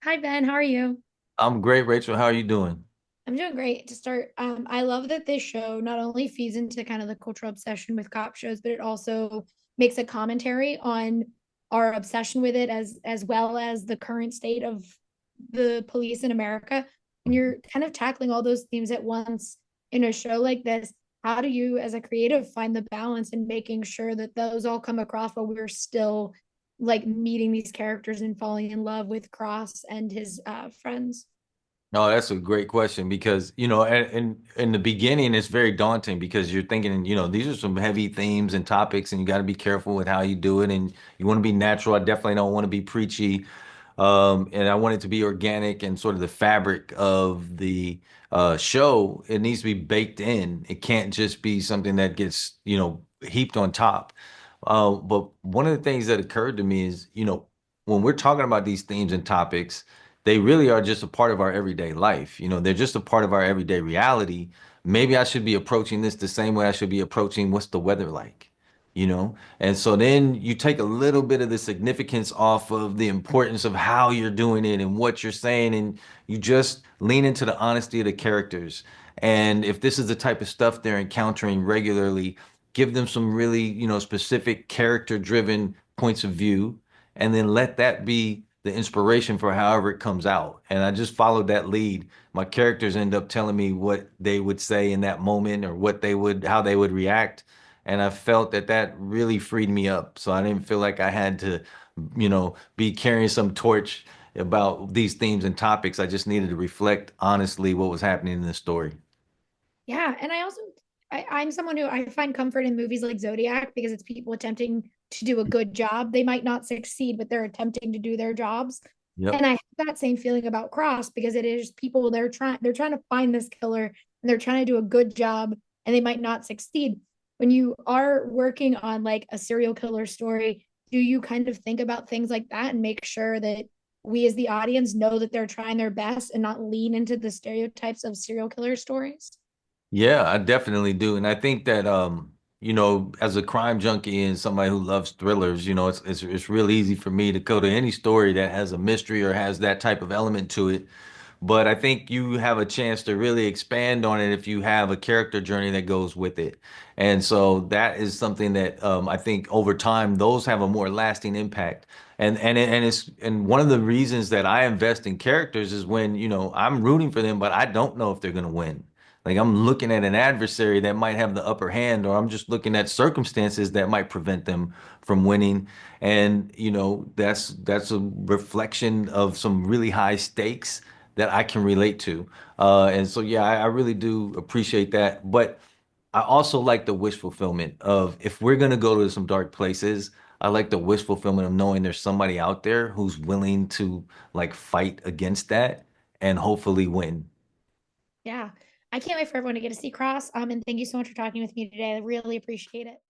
Hi Ben, how are you? I'm great, Rachel. How are you doing? I'm doing great. To start, I love that this show not only feeds into kind of the cultural obsession with cop shows, but it also makes a commentary on our obsession with it as well as the current state of the police in America. And you're kind of tackling all those themes at once in a show like this. How do you, as a creative, find the balance in making sure that those all come across while we're still like meeting these characters and falling in love with Cross and his friends? No, that's a great question because, in the beginning, it's very daunting because you're thinking, these are some heavy themes and topics, and you got to be careful with how you do it. And you want to be natural. I definitely don't want to be preachy. And I want it to be organic and sort of the fabric of the show. It needs to be baked in. It can't just be something that gets, heaped on top. But one of the things that occurred to me is, when we're talking about these themes and topics, they really are just a part of our everyday life. They're just a part of our everyday reality. Maybe I should be approaching this the same way I should be approaching what's the weather like, you know? And so then you take a little bit of the significance off of the importance of how you're doing it and what you're saying, and you just lean into the honesty of the characters. And if this is the type of stuff they're encountering regularly, give them some really, specific character-driven points of view, and then let that be the inspiration for however it comes out. And I just followed that lead. My characters end up telling me what they would say in that moment or how they would react. And I felt that that really freed me up. So I didn't feel like I had to, be carrying some torch about these themes and topics. I just needed to reflect honestly what was happening in the story. Yeah, and I'm someone who I find comfort in movies like Zodiac because it's people attempting to do a good job. They might not succeed, but they're attempting to do their jobs. Yep. And I have that same feeling about Cross because it is people they're trying to find this killer and they're trying to do a good job and they might not succeed. When you are working on like a serial killer story, do you kind of think about things like that and make sure that we as the audience know that they're trying their best and not lean into the stereotypes of serial killer stories? Yeah, I definitely do. And I think that as a crime junkie and somebody who loves thrillers, it's real easy for me to go to any story that has a mystery or has that type of element to it. But I think you have a chance to really expand on it if you have a character journey that goes with it. And so that is something that I think over time those have a more lasting impact. And one of the reasons that I invest in characters is when, I'm rooting for them, but I don't know if they're going to win. Like I'm looking at an adversary that might have the upper hand, or I'm just looking at circumstances that might prevent them from winning. And that's a reflection of some really high stakes that I can relate to. And so yeah, I really do appreciate that. But I also like the wish fulfillment of if we're gonna go to some dark places, I like the wish fulfillment of knowing there's somebody out there who's willing to like fight against that and hopefully win. Yeah. I can't wait for everyone to get to see Cross. And thank you so much for talking with me today. I really appreciate it.